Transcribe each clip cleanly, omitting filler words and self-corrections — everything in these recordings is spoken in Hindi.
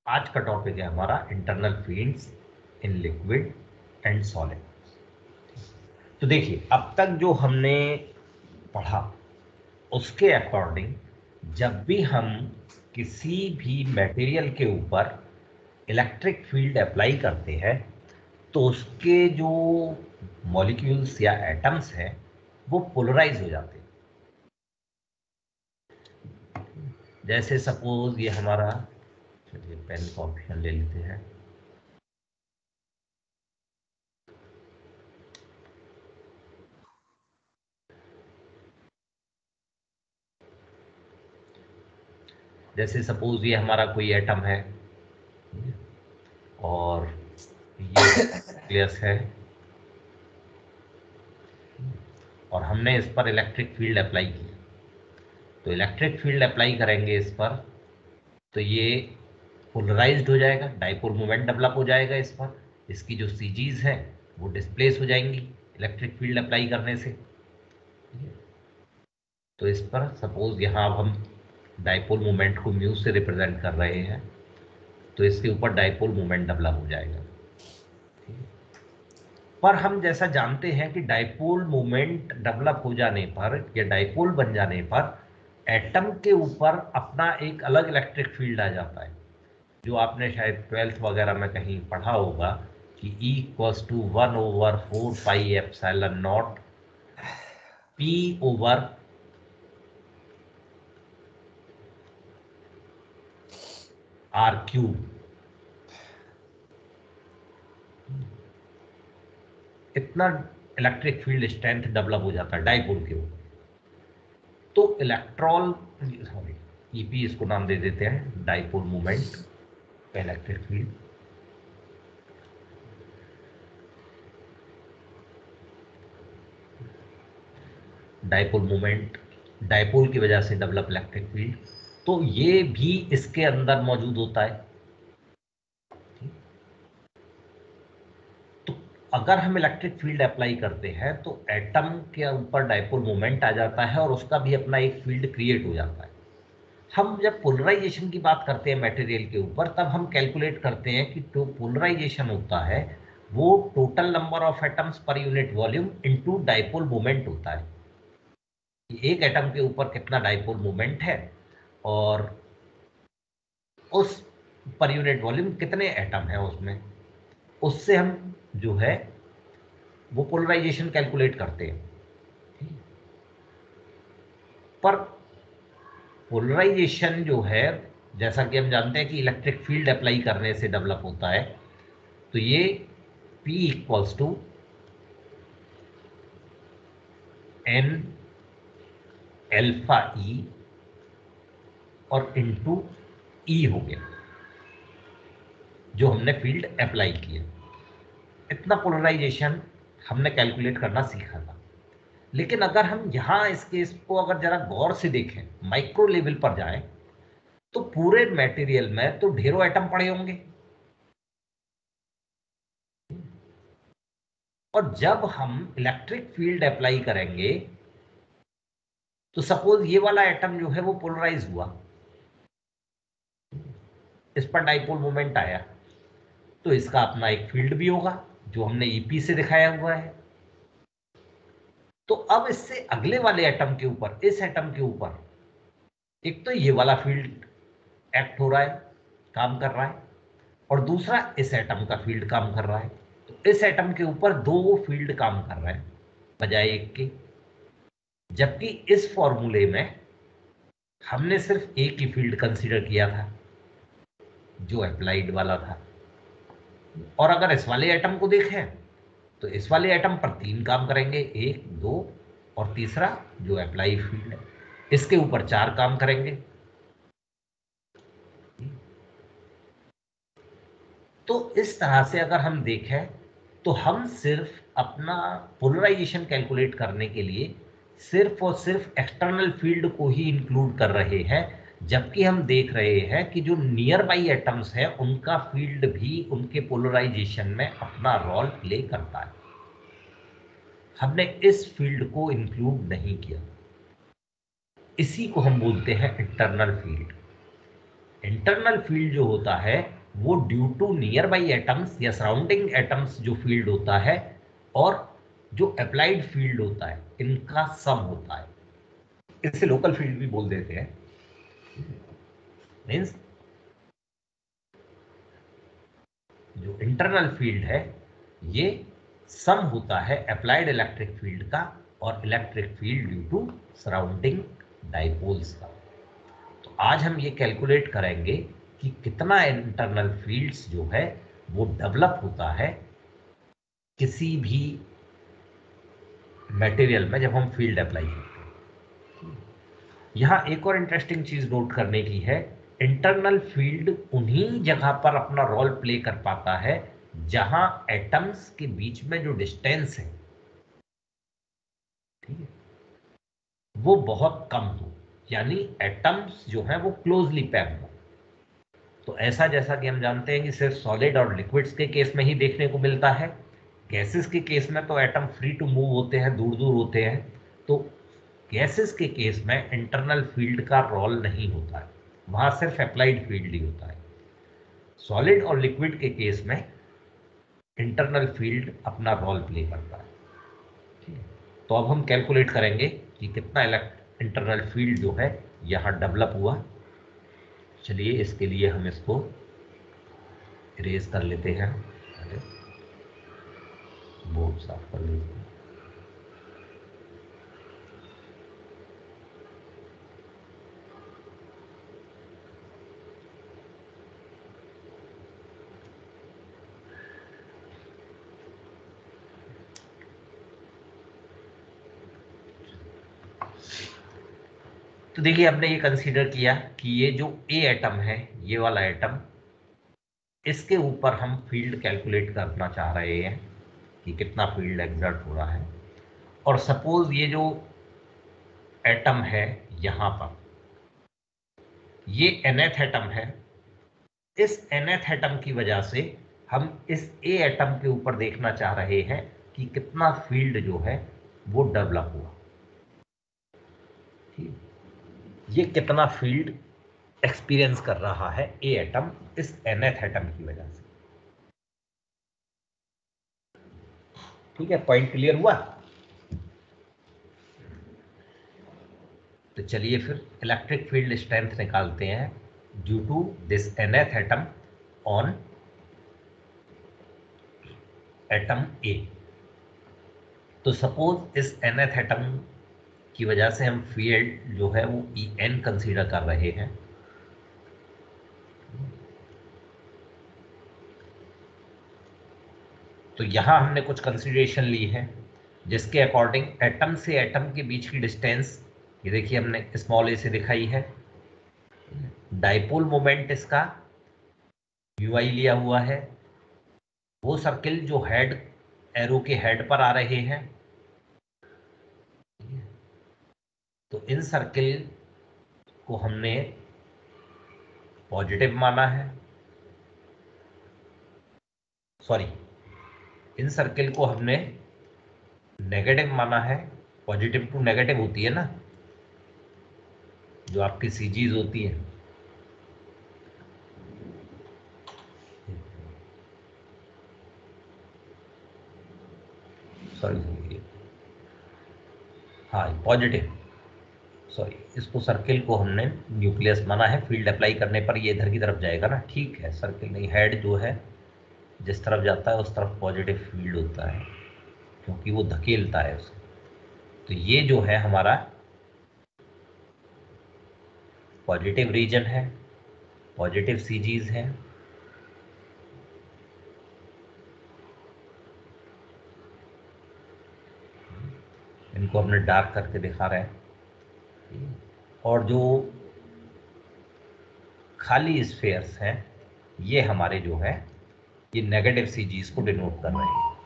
आज का टॉपिक है हमारा internal fields in liquid and solid. तो देखिए, अब तक जो हमने पढ़ा उसके अकॉर्डिंग जब भी हम किसी भी मटेरियल के ऊपर इलेक्ट्रिक फील्ड अप्लाई करते हैं तो उसके जो मॉलिक्यूल्स या एटम्स हैं वो पोलराइज हो जाते हैं। जैसे सपोज ये हमारा, चलिए पेन का ऑप्शन ले लेते हैं। जैसे सपोज ये हमारा कोई एटम है और ये न्यूक्लियस है और हमने इस पर इलेक्ट्रिक फील्ड अप्लाई की। तो इलेक्ट्रिक फील्ड अप्लाई करेंगे इस पर तो ये पोलराइज्ड हो जाएगा, डाइपोल मोमेंट डेवलप हो जाएगा इस पर। इसकी जो सीजीज हैं वो डिस्प्लेस हो जाएंगी इलेक्ट्रिक फील्ड अप्लाई करने से। तो इस पर सपोज यहाँ अब हम डाइपोल मोमेंट को म्यू से रिप्रेजेंट कर रहे हैं तो इसके ऊपर डाइपोल मोमेंट डेवलप हो जाएगा। पर हम जैसा जानते हैं कि डाइपोल मोमेंट डेवलप हो जाने पर या डाइपोल बन जाने पर एटम के ऊपर अपना एक अलग इलेक्ट्रिक फील्ड आ जाता है, जो आपने शायद 12th वगैरह में कहीं पढ़ा होगा कि E equals to 1/4πε0 P over R³ इतना इलेक्ट्रिक फील्ड स्ट्रेंथ डेवलप हो जाता है डाइपोल के ऊपर। तो इलेक्ट्रॉन, सॉरी ईपी इसको नाम दे देते हैं, dipole moment electric field. Dipole moment, dipole की वजह से डेवलप इलेक्ट्रिक फील्ड, तो ये भी इसके अंदर मौजूद होता है। तो अगर हम इलेक्ट्रिक फील्ड अप्लाई करते हैं तो एटम के ऊपर डाइपोल मोमेंट आ जाता है और उसका भी अपना एक फील्ड क्रिएट हो जाता है। हम जब पोलराइजेशन की बात करते हैं मटेरियल के ऊपर तब हम कैलकुलेट करते हैं कि जो पोलराइजेशन होता है वो टोटल नंबर ऑफ एटम्स पर unit volume into dipole moment होता है। एक एटम के ऊपर कितना डाइपोल मोमेंट है और उस पर यूनिट वॉल्यूम कितने एटम है उसमें, उससे हम जो है वो पोलराइजेशन कैलकुलेट करते हैं। पर पोलराइजेशन जो है, जैसा कि हम जानते हैं कि इलेक्ट्रिक फील्ड अप्लाई करने से डेवलप होता है, तो ये P equals to N alpha E और इनटू E हो गया जो हमने फील्ड अप्लाई किया। इतना पोलराइजेशन हमने कैलकुलेट करना सीखा था। लेकिन अगर हम यहां इस केस को अगर जरा गौर से देखें, माइक्रो लेवल पर जाएं, तो पूरे मटेरियल में तो ढेरों एटम पड़े होंगे और जब हम इलेक्ट्रिक फील्ड अप्लाई करेंगे तो सपोज ये वाला एटम जो है वो पोलराइज हुआ, इस पर डाइपोल मोमेंट आया, तो इसका अपना एक फील्ड भी होगा जो हमने ईपी से दिखाया हुआ है। तो अब इससे अगले वाले एटम के ऊपर, इस एटम के ऊपर एक तो ये वाला फील्ड एक्ट हो रहा है, काम कर रहा है, और दूसरा इस एटम का फील्ड काम कर रहा है। तो इस एटम के ऊपर दो फील्ड काम कर रहे हैं बजाय एक के। जबकि इस फॉर्मूले में हमने सिर्फ एक ही फील्ड कंसीडर किया था जो अप्लाइड वाला था। और अगर इस वाले एटम को देखें तो इस वाले एटम पर तीन काम करेंगे, एक, दो और तीसरा जो अप्लाई फील्ड है इसके ऊपर चार काम करेंगे। तो इस तरह से अगर हम देखें तो हम सिर्फ अपना पोलराइजेशन कैलकुलेट करने के लिए सिर्फ और सिर्फ एक्सटर्नल फील्ड को ही इंक्लूड कर रहे हैं, जबकि हम देख रहे हैं कि जो नियर बाई एटम्स है उनका फील्ड भी उनके पोलराइजेशन में अपना रोल प्ले करता है। हमने इस फील्ड को इंक्लूड नहीं किया, इसी को हम बोलते हैं इंटरनल फील्ड। इंटरनल फील्ड जो होता है वो due to nearby atoms या सराउंडिंग एटम्स जो फील्ड होता है और जो अप्लाइड फील्ड होता है, इनका सम होता है। इसे लोकल फील्ड भी बोल देते हैं। मीन्स जो इंटरनल फील्ड है ये सम होता है अप्लाइड इलेक्ट्रिक फील्ड का और electric field due to surrounding dipoles का। तो आज हम ये कैलकुलेट करेंगे कि कितना इंटरनल फील्ड्स जो है वो डेवलप होता है किसी भी मटेरियल में जब हम फील्ड अप्लाई करते हैं। यहां एक और इंटरेस्टिंग चीज नोट करने की है, इंटरनल फील्ड उन्हीं जगह पर अपना रोल प्ले कर पाता है जहां एटम्स के बीच में जो डिस्टेंस है, ठीक है, वो बहुत कम हो, यानी एटम्स जो है वो क्लोजली पैक्ड हो। तो ऐसा जैसा कि हम जानते हैं कि सिर्फ सॉलिड और लिक्विड्स के केस में ही देखने को मिलता है, गैसेस के केस में तो एटम फ्री टू मूव होते हैं, दूर दूर होते हैं। तो गैसेस के केस में इंटरनल फील्ड का रोल नहीं होता है, वहां सिर्फ अप्लाइड फील्ड ही होता है। सॉलिड और लिक्विड के केस में इंटरनल फील्ड अपना रोल प्ले करता है। ठीक है, तो अब हम कैलकुलेट करेंगे कि कितना इंटरनल फील्ड जो है यहाँ डेवलप हुआ। चलिए इसके लिए हम इसको इरेज कर लेते हैं, बोर्ड साफ कर लेते हैं। तो देखिए हमने ये कंसीडर किया कि ये जो ए एटम है, ये वाला एटम, इसके ऊपर हम फील्ड कैलकुलेट करना चाह रहे हैं कि कितना फील्ड एग्जर्ट हो रहा है। और सपोज ये जो एटम है यहां पर, ये nth एटम है, इस nth एटम की वजह से हम इस ए एटम के ऊपर देखना चाह रहे हैं कि कितना फील्ड जो है वो डेवलप हुआ। ठीक, ये कितना फील्ड एक्सपीरियंस कर रहा है ए एटम इस nth एटम की वजह से। ठीक है, पॉइंट क्लियर हुआ। तो चलिए फिर इलेक्ट्रिक फील्ड स्ट्रेंथ निकालते हैं due to this nth atom on atom A. तो सपोज इस nth एटम की वजह से हम फील्ड जो है वो ई एन कंसीडर कर रहे हैं। तो यहां हमने कुछ कंसीडरेशन ली है जिसके अकॉर्डिंग एटम से एटम के बीच की डिस्टेंस, ये देखिए हमने स्मॉल ए से दिखाई है। डाइपोल मोमेंट इसका म्यू आई लिया हुआ है। वो सर्किल जो हेड एरो के हेड पर आ रहे हैं, तो इन सर्किल को हमने पॉजिटिव माना है, सॉरी, इन सर्किल को हमने नेगेटिव माना है। पॉजिटिव टू नेगेटिव होती है ना जो आपकी सीजीज होती है। सॉरी, हाँ पॉजिटिव, सॉरी, इसको सर्किल को हमने न्यूक्लियस माना है। फील्ड अप्लाई करने पर ये इधर की तरफ जाएगा ना, ठीक है, सर्किल नहीं, हेड जो है जिस तरफ जाता है उस तरफ पॉजिटिव फील्ड होता है क्योंकि वो धकेलता है उसको। तो ये जो है हमारा पॉजिटिव रीजन है, पॉजिटिव सीजीज है। इनको हमने डार्क करके दिखा रहे हैं। और जो खाली स्फेयर्स हैं ये हमारे जो है ये नेगेटिव सीजीज को डिनोट कर रहे हैं।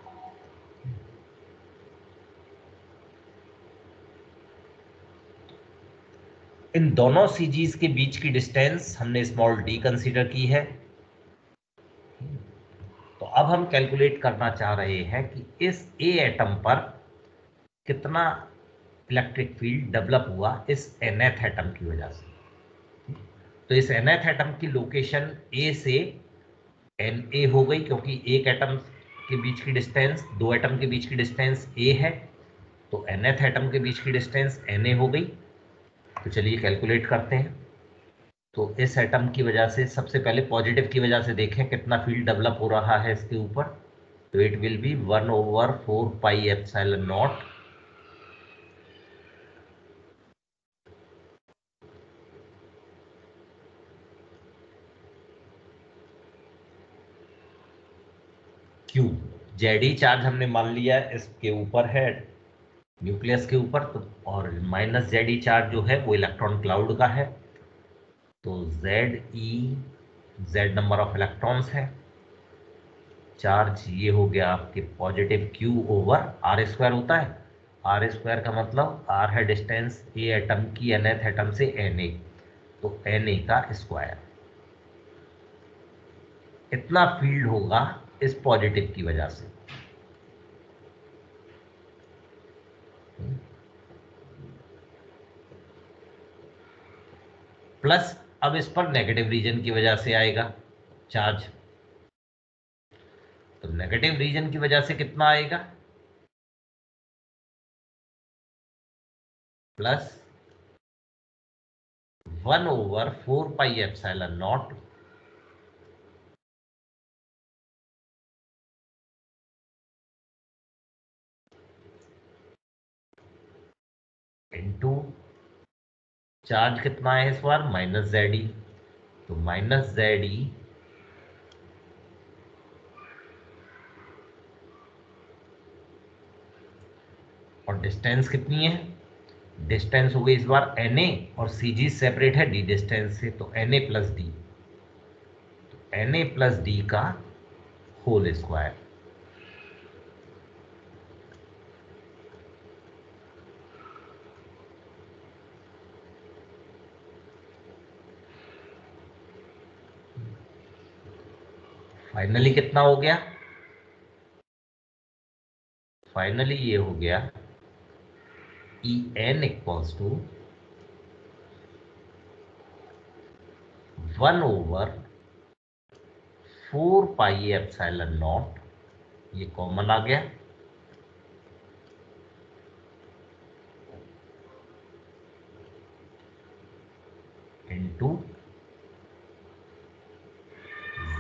इन दोनों सीजीज के बीच की डिस्टेंस हमने स्मॉल डी कंसीडर की है। तो अब हम कैलकुलेट करना चाह रहे हैं कि इस ए एटम पर कितना इलेक्ट्रिक फील्ड डेवलप हुआ इस nth एटम की वजह से। तो इस nth एटम की लोकेशन ए से Na हो गई, क्योंकि एक एटम के बीच की डिस्टेंस, दो एटम के बीच की डिस्टेंस a है, तो nth एटम के बीच की डिस्टेंस Na हो गई। तो चलिए कैलकुलेट करते हैं। तो इस एटम की वजह से, सबसे पहले पॉजिटिव की वजह से देखें कितना फील्ड डेवलप हो रहा है इसके ऊपर। तो it will be 1/4 pi epsilon not Q. JD charge हमने मान लिया इसके ऊपर है, न्यूक्लियस के ऊपर। तो और माइनस जेडी चार्ज जो है वो इलेक्ट्रॉन क्लाउड का है। तो Z E, Z number of electrons है। चार्ज ये हो गया आपके positive Q over R square होता है। आर स्क्वायर का मतलब आर है डिस्टेंस ए एटम की nth एटम से Na, तो Na का स्क्वायर। इतना फील्ड होगा इस पॉजिटिव की वजह से। प्लस अब इस पर नेगेटिव रीजन की वजह से आएगा चार्ज। तो नेगेटिव रीजन की वजह से कितना आएगा, plus 1/4 pi epsilon naught into charge कितना है इस बार माइनस जेड ई। तो माइनस जेड ई और डिस्टेंस कितनी है, डिस्टेंस हो गई इस बार Na, और Cg सेपरेट है d डिस्टेंस से, तो Na प्लस डी, तो Na प्लस डी का होल स्क्वायर। फाइनली कितना हो गया, फाइनली ये हो गया En equals to 1/4 pi epsilon not, ये कॉमन आ गया, into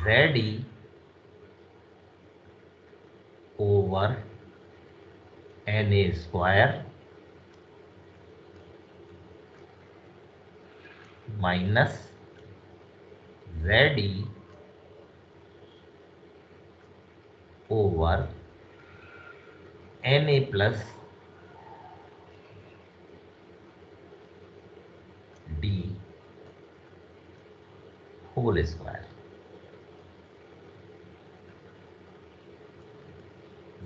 Z E over Na square minus Z E over Na plus D whole square.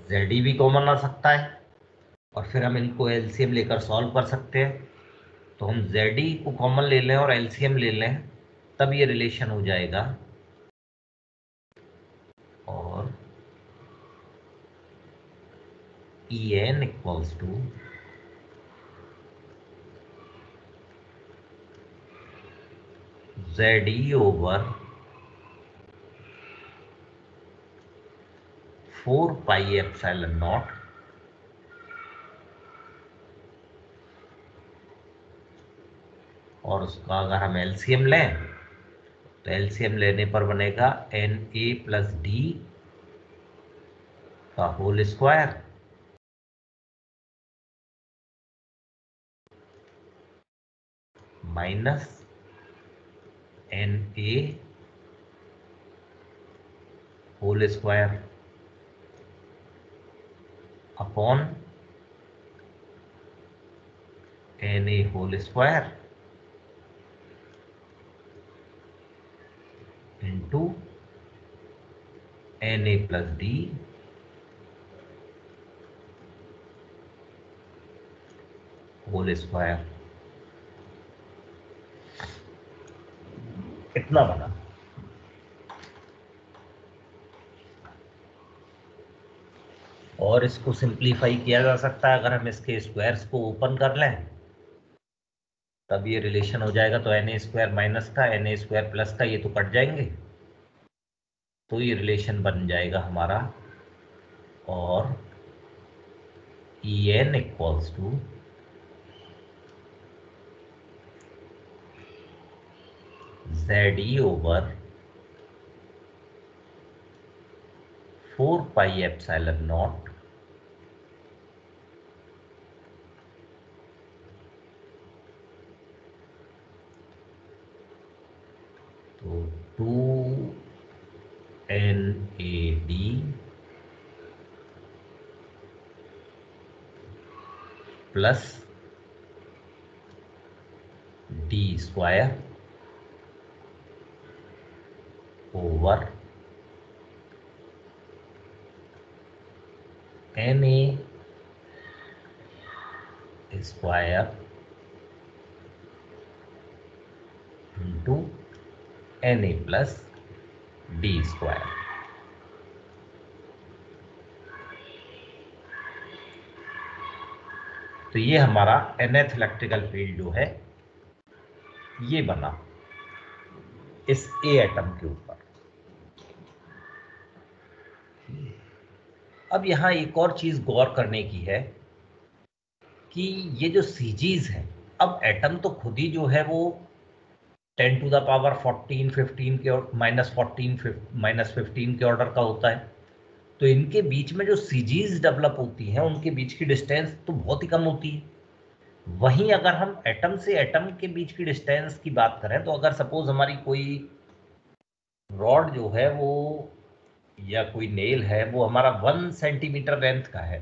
Z E भी कॉमन आ सकता है, और फिर हम इनको एलसीएम लेकर सॉल्व कर सकते हैं। तो हम जेड ई को कॉमन ले लें और एलसीएम ले लें, तब ये रिलेशन हो जाएगा। और En equals to Z E over 4 pi epsilon naught और उसका अगर हम एलसीएम लें, तो एलसीएम लेने पर बनेगा Na प्लस डी का whole square minus Na whole square upon Na whole square into Na plus D whole square. इतना बना। और इसको सिंप्लीफाई किया जा सकता है, अगर हम इसके स्क्वायर्स को ओपन कर लें तब ये रिलेशन हो जाएगा। तो Na स्क्वायर माइनस का Na स्क्वायर प्लस का ये तो कट जाएंगे, तो ये रिलेशन बन जाएगा हमारा, और En equals to ZE over 4 pi epsilon naught तो 2NAD plus D square over Na square into Na plus D square. तो ये हमारा nth इलेक्ट्रिकल फील्ड जो है ये बना इस ए एटम के ऊपर। अब यहां एक और चीज गौर करने की है कि ये जो सीजीज है, अब एटम तो खुद ही जो है वो 10 टू द पावर 14 15 के और -15 के ऑर्डर का होता है। तो इनके बीच में जो सीजीज डेवलप होती हैं उनके बीच की डिस्टेंस तो बहुत ही कम होती है। वहीं अगर हम एटम से एटम के बीच की डिस्टेंस की बात करें, तो अगर सपोज हमारी कोई रॉड जो है वो या कोई नेल है वो हमारा 1 सेंटीमीटर लेंथ का है,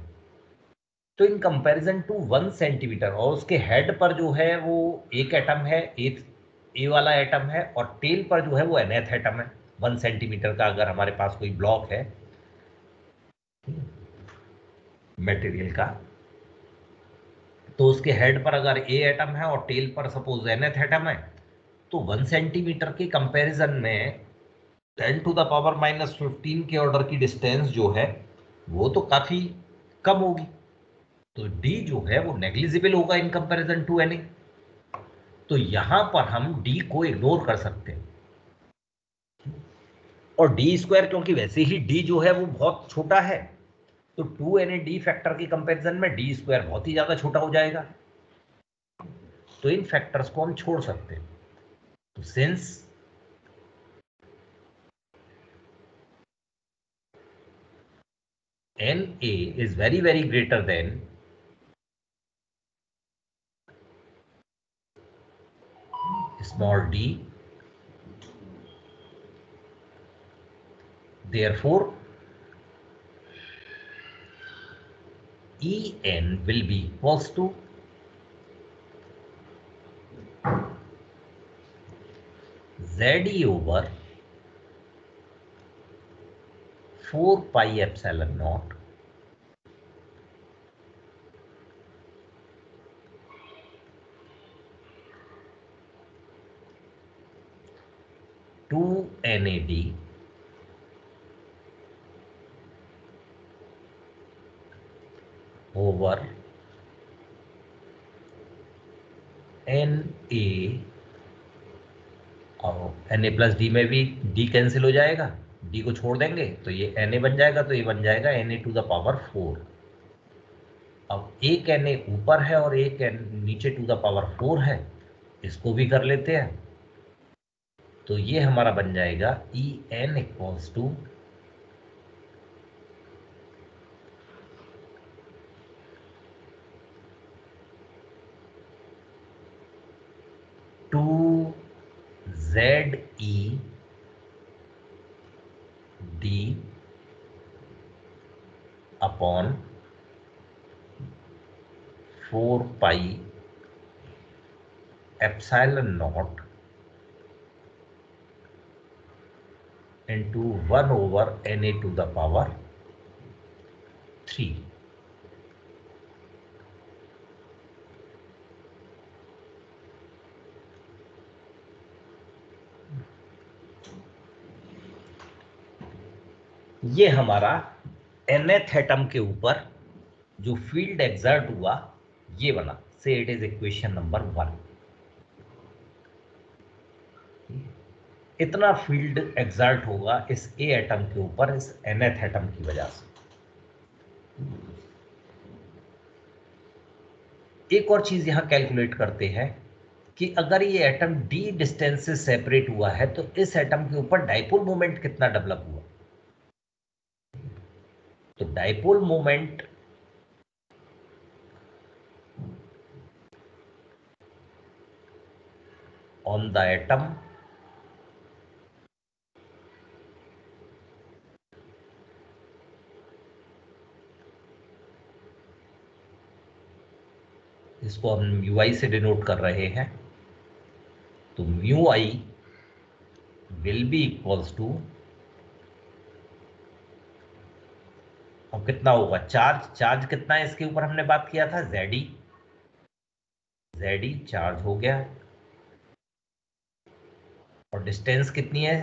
तो इन कंपैरिजन टू 1 सेंटीमीटर और उसके हेड पर जो है वो एक एटम है, ए वाला एटम है, और टेल पर जो है वो nth एटम है 1 सेंटीमीटर का। अगर हमारे पास कोई ब्लॉक है मटेरियल का, तो उसके हेड पर अगर ए एटम है और टेल पर सपोज nth एटम है, तो 1 सेंटीमीटर के कंपैरिजन में 10 टू द पावर -15 के ऑर्डर की डिस्टेंस जो है वो तो काफी कम होगी। तो डी जो है वो नेग्लिजिबल होगा इन कंपैरिजन टू एन। तो यहां पर हम डी को इग्नोर कर सकते हैं, और डी स्क्वायर क्योंकि वैसे ही डी जो है वो बहुत छोटा है, तो 2NAD फैक्टर के कंपैरिजन में डी स्क्वायर बहुत ही ज्यादा छोटा हो जाएगा। तो इन फैक्टर्स को हम छोड़ सकते हैं। तो since Na is very very greater than small d, therefore En will be equals to Ze over 4 pi epsilon naught to NAD over Na, और Na प्लस डी में भी डी कैंसिल हो जाएगा, डी को छोड़ देंगे तो ये Na बन जाएगा, तो ये बन जाएगा Na टू द पावर 4। अब एक Na ऊपर है और एक नीचे टू द पावर 4 है, इसको भी कर लेते हैं। तो ये हमारा बन जाएगा En equals to 2ZE D upon 4 pi epsilon naught into 1 over Na to the power 3। ये हमारा nth एटम के ऊपर जो फील्ड एक्सर्ट हुआ ये बना, से इट इज इक्वेशन नंबर 1। इतना फील्ड एग्जर्ट होगा इस ए एटम के ऊपर इस nth एटम की वजह से। एक और चीज यहां कैलकुलेट करते हैं कि अगर ये एटम d डिस्टेंस से सेपरेट हुआ है तो इस एटम के ऊपर डाइपोल मोमेंट कितना डेवलप हुआ। तो dipole moment on the atom इसको हम म्यू आई से डिनोट कर रहे हैं। तो mu I will be equals to, और कितना होगा, चार्ज, चार्ज कितना है इसके ऊपर हमने बात किया था, जेडी, जेडी चार्ज हो गया, और डिस्टेंस कितनी है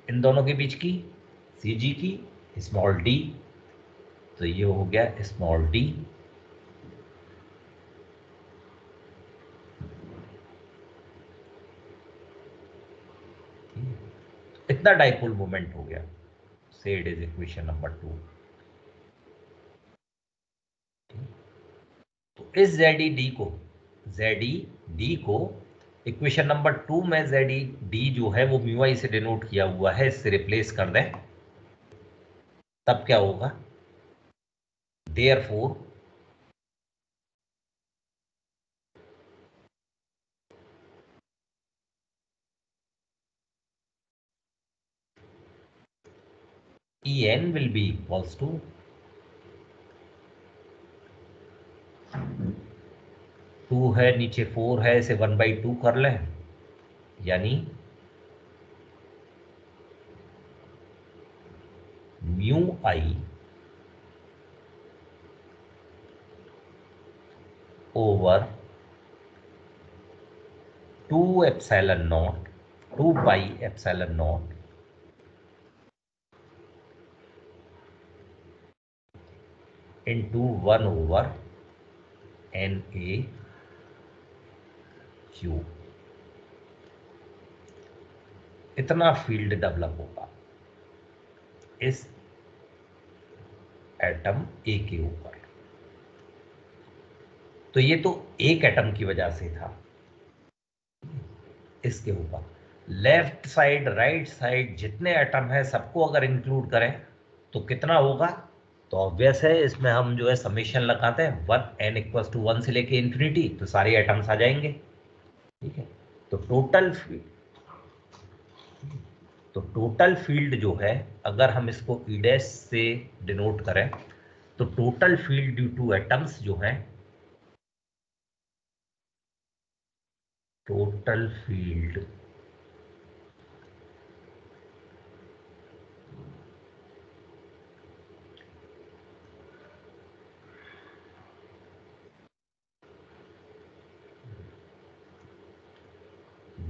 इन दोनों के बीच की, सी जी की, स्मॉल डी, तो ये हो गया स्मॉल डी। इतना डाइपोल मोमेंट हो गया। से इट इज इक्वेशन नंबर 2। तो इस जेडी को, जेडी को इक्वेशन नंबर 2 में जेडी जो है वो म्यू आई से डिनोट किया हुआ है, इससे रिप्लेस कर दें, तब क्या होगा, therefore En will be equals to 2 है, नीचे 4 है, इसे 1/2 कर लें, यानी mu i over 2 epsilon naught, 2 pi epsilon naught into 1 over n a q. इतना फील्ड डेवलप होगा इस एटम ए के ऊपर। तो ये तो एक एटम की वजह से था। इसके ऊपर लेफ्ट साइड, राइट साइड जितने एटम है सबको अगर इंक्लूड करें तो कितना होगा, तो ऑब्वियस है इसमें हम जो है समेशन लगाते हैं 1 n इक्वल्स टू 1 से लेके इन्फिनिटी, तो सारे एटम्स आ जाएंगे। ठीक है, तो टोटल फील्ड जो है, अगर हम इसको ई डैश से डिनोट करें तो total field due to atoms जो है, total field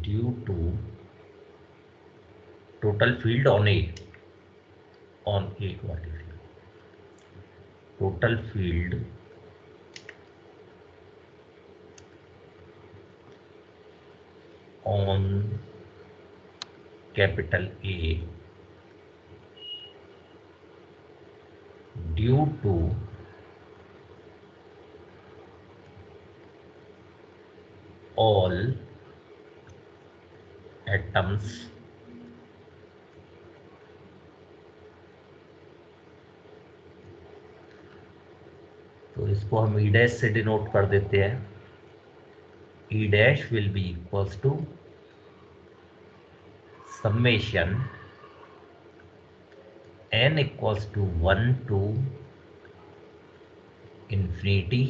due to total field on A, on A वाली field, total field on capital A due to all atoms तो इसको हम ई डैश से डिनोट कर देते हैं। E dash will be equals to summation n equals to 1 to infinity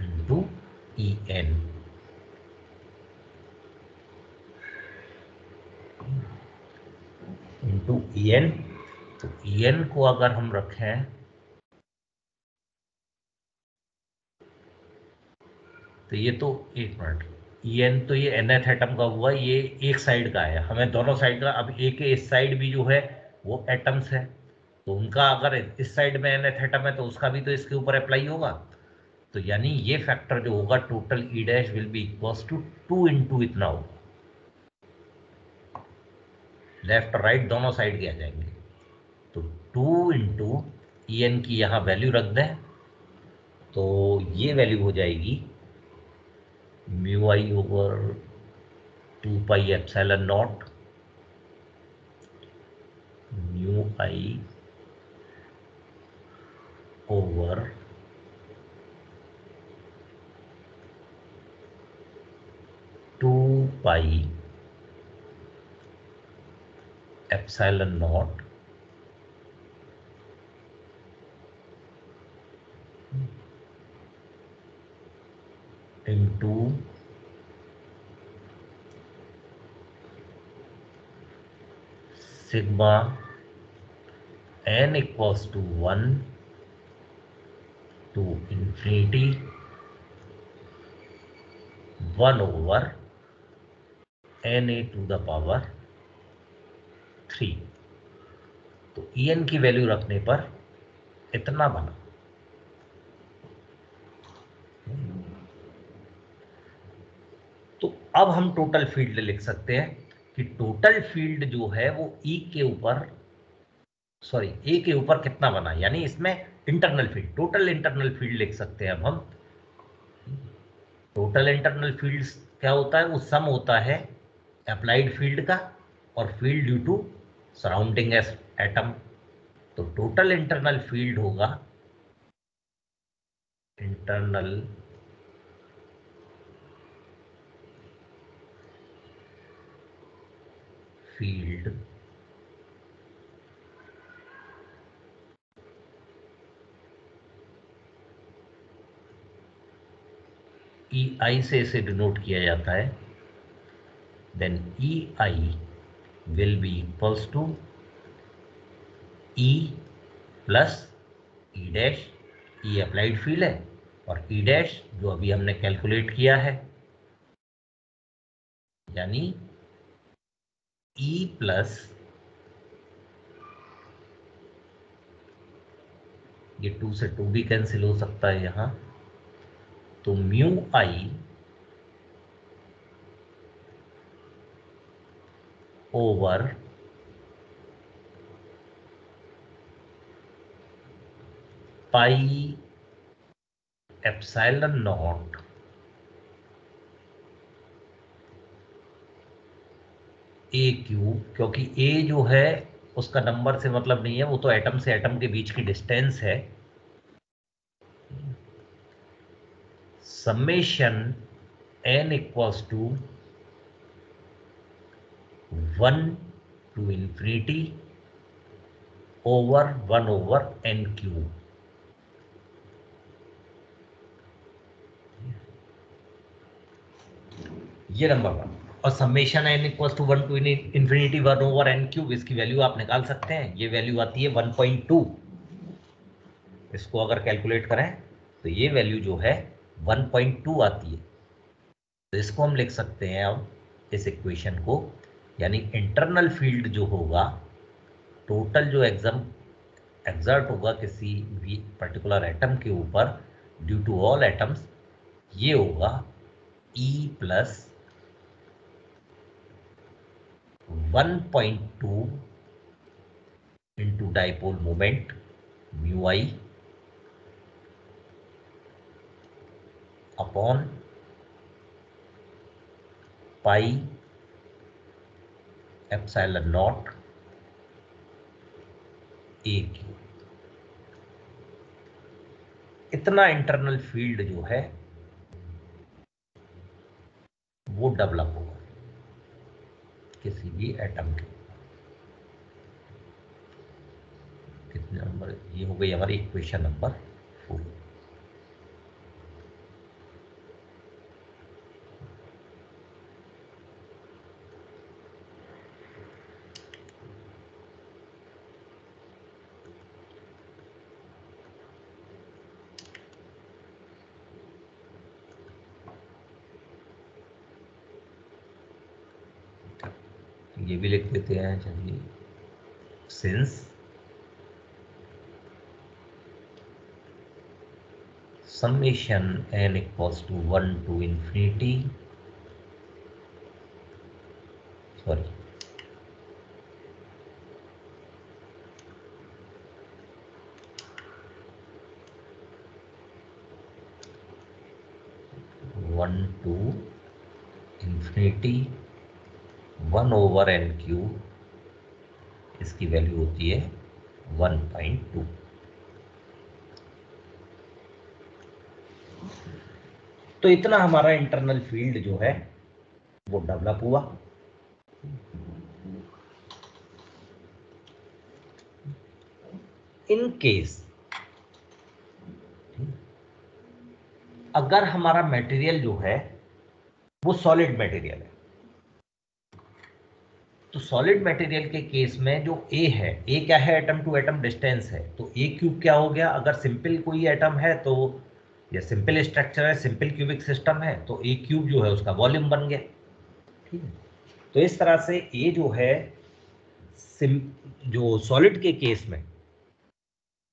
into e n. Into e n, तो ई एन को अगर हम रखें तो ये तो, एक मिनट, ई एन तो ये nth एटम का हुआ, ये एक साइड का है, हमें दोनों साइड का, अब ए के इस साइड भी जो है वो एटम्स है, तो उनका अगर इस साइड में nth एटम है तो उसका भी तो इसके ऊपर अप्लाई होगा। तो यानी ये फैक्टर जो होगा total e dash will be equals to 2 into इतना होगा, लेफ्ट और राइट दोनों साइड के आ जाएंगे। तो 2 इंटू ई एन की यहाँ वैल्यू रख दें तो ये वैल्यू हो जाएगी mu i over 2 pi epsilon naught mu i over 2 pi epsilon naught into sigma n equals to 1 to infinity 1 over na to the power 3। तो en की वैल्यू रखने पर इतना बना। तो अब हम टोटल फील्ड लिख सकते हैं कि टोटल फील्ड जो है वो ए के ऊपर कितना बना, यानी इसमें internal field, total internal field लिख सकते हैं। अब हम टोटल इंटरनल फील्ड क्या होता है, वो सम होता है अप्लाइड फील्ड का और field due to surrounding atom. तो टोटल इंटरनल फील्ड होगा इंटरनल फील्ड ई आई से इसे डिनोट किया जाता है। Then e i will be equals to e plus e dash, e applied field है, और ई डैश जो अभी हमने कैलकुलेट किया है, यानी ई प्लस ये 2 से 2 भी कैंसिल हो सकता है यहां, तो mu i over pi epsilon not a cube, क्योंकि ए जो है उसका नंबर से मतलब नहीं है, वो तो एटम से एटम के बीच की डिस्टेंस है। Summation n equals to 1 to infinity over 1 over n cube. ये नंबर 1। और summation n equals to 1 to infinity 1 over n cube, इसकी वैल्यू आप निकाल सकते हैं। ये वैल्यू आती है 1.2। इसको अगर कैलकुलेट करें तो ये वैल्यू जो है 1.2 आती है। तो इसको हम लिख सकते हैं अब इस इक्वेशन को, यानी इंटरनल फील्ड जो होगा, टोटल जो एक्सर्ट होगा किसी भी पर्टिकुलर एटम के ऊपर ड्यू टू ऑल एटम्स, ये होगा E plus 1.2 into dipole moment mu I upon pi epsilon not a q. इतना इंटरनल फील्ड जो है वो डेवलप होगा किसी भी एटम के। कितने नंबर, ये हो गई हमारी इक्वेशन नंबर 4। ये भी लिख लेते हैं, चलिए। Since summation n equals to 1 to infinity, sorry, 1 to infinity 1/n³, इसकी वैल्यू होती है 1.2। तो इतना हमारा इंटरनल फील्ड जो है वो डेवलप हुआ। इन केस अगर हमारा मटेरियल जो है वो सॉलिड मटेरियल है, तो सॉलिड मटेरियल के केस में जो ए है, ए क्या है, एटम टू एटम डिस्टेंस है, तो ए क्यूब क्या हो गया, अगर सिंपल कोई एटम है तो या सिंपल स्ट्रक्चर है, सिंपल क्यूबिक सिस्टम है, तो ए क्यूब जो है उसका वॉल्यूम बन गया। ठीक है, तो इस तरह से ए जो है जो सॉलिड के केस में,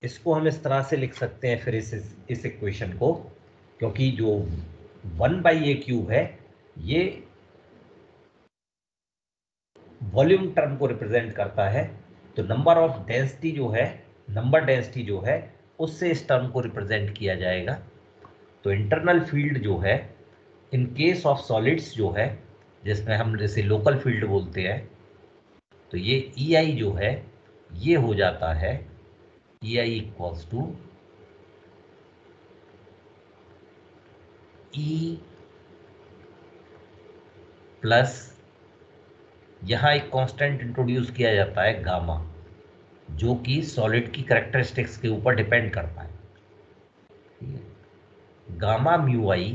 इसको हम इस तरह से लिख सकते हैं फिर इस इक्वेशन को, क्योंकि जो 1/a³ है ये वॉल्यूम टर्म को रिप्रेजेंट करता है, तो नंबर ऑफ डेंसिटी जो है, नंबर डेंसिटी जो है, उससे इस टर्म को रिप्रेजेंट किया जाएगा। तो इंटरनल फील्ड जो है इन केस ऑफ सॉलिड्स जो है, जिसमें हम जैसे लोकल फील्ड बोलते हैं, तो ये EI जो है ये हो जाता है EI equals to E plus, यहाँ एक कांस्टेंट इंट्रोड्यूस किया जाता है गामा, जो कि सॉलिड की कैरेक्टरिस्टिक्स के ऊपर डिपेंड करता है। Gamma mu i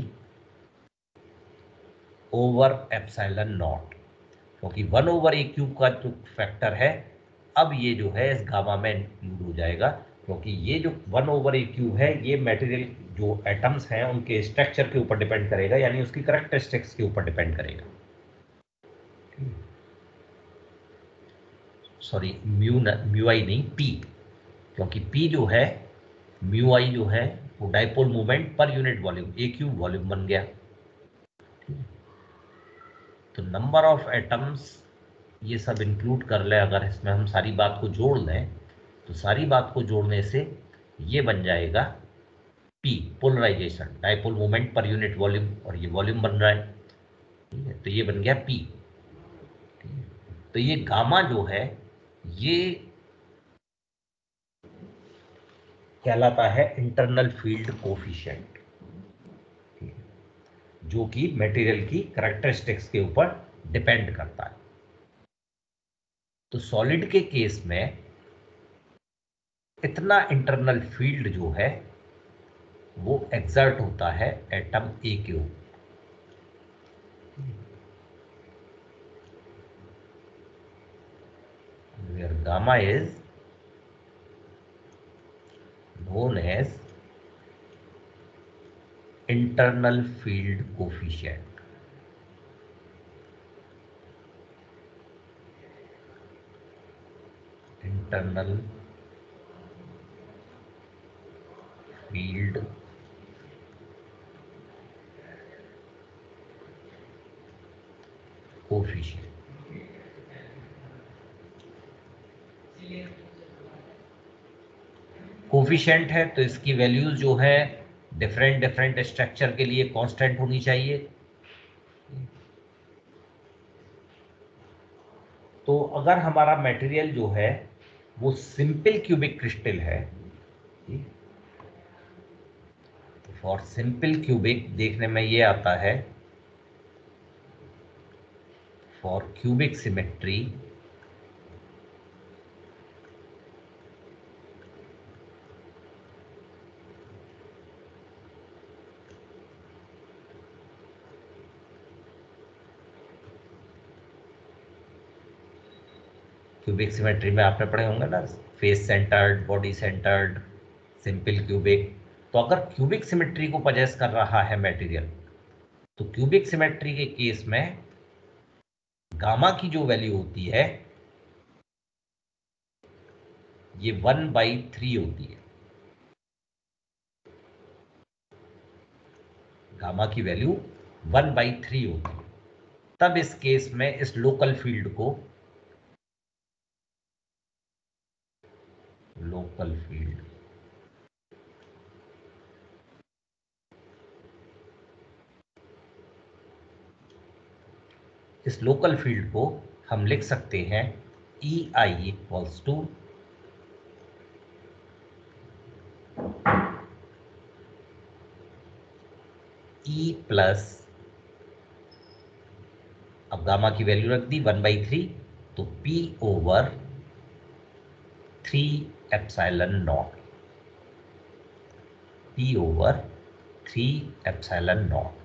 over epsilon not, क्योंकि 1/a³ का जो फैक्टर है अब ये जो है इस गामा में इंक्लूड हो जाएगा, क्योंकि ये जो 1/a³ है ये मटेरियल जो एटम्स हैं उनके स्ट्रक्चर के ऊपर डिपेंड करेगा, यानी उसकी कैरेक्टरिस्टिक्स के ऊपर डिपेंड करेगा। सॉरी, म्यू आई नहीं, पी, क्योंकि पी जो है, म्यू आई जो है वो dipole moment per unit volume, a³ volume बन गया। तो नंबर ऑफ एटम्स ये सब इंक्लूड कर ले, अगर इसमें हम सारी बात को जोड़ लें, तो सारी बात को जोड़ने से ये बन जाएगा P, polarisation, dipole moment per unit volume, और ये वॉल्यूम बन रहा है। ठीक है, तो ये बन गया P। तो ये गामा जो है ये कहलाता है इंटरनल फील्ड कोफिशिएंट, जो कि मटेरियल की कैरेक्टरिस्टिक्स के ऊपर डिपेंड करता है। तो सॉलिड के केस में इतना इंटरनल फील्ड जो है वो एक्सर्ट होता है एटम ए के ऊपर। where gamma is known as internal field coefficient. Internal field coefficient. Coefficient है तो इसकी वैल्यूज जो है डिफरेंट डिफरेंट स्ट्रक्चर के लिए कांस्टेंट होनी चाहिए। तो अगर हमारा मटेरियल जो है वो सिंपल क्यूबिक क्रिस्टल है, फॉर सिंपल क्यूबिक देखने में ये आता है, for cubic symmetry cubic symmetry में आपने पढ़े होंगे ना, face centred, body centred, simple cubic. तो अगर क्यूबिक सिमेट्री को पजेस कर रहा है मटेरियल, तो क्यूबिक सिमेट्री के केस में गामा की जो वैल्यू होती है ये 1/3 होती है। गामा की वैल्यू 1/3 होती है। तब इस केस में इस लोकल फील्ड को लोकल फील्ड इस लोकल फील्ड को हम लिख सकते हैं EI equals to E plus, अब गामा की वैल्यू रख दी 1/3, तो P over 3 epsilon naught, P over 3 epsilon not.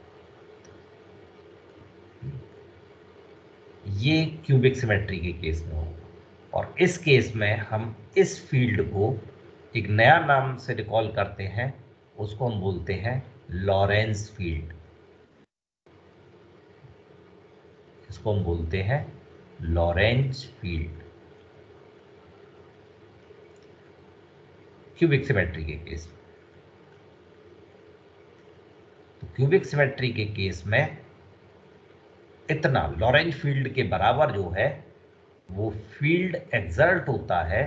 ये क्यूबिक सिमेट्री के केस में होगा। और इस केस में हम इस फील्ड को एक नया नाम से रिकॉल करते हैं, उसको हम बोलते हैं लॉरेंस फील्ड। इसको हम बोलते हैं लॉरेंस फील्ड क्यूबिक सिमेट्री के केस में। तो क्यूबिक सिमेट्री के केस में इतना लॉरेंज फील्ड के बराबर जो है वो फील्ड एक्सर्ट होता है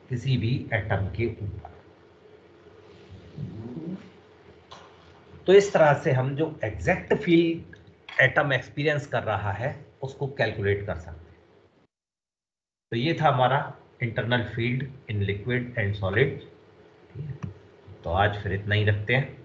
किसी भी एटम के ऊपर। तो इस तरह से हम जो एग्जैक्ट फील्ड एटम एक्सपीरियंस कर रहा है उसको कैलकुलेट कर सकते हैं। तो ये था हमारा internal field in liquid and solid. तो आज फिर इतना ही रखते हैं।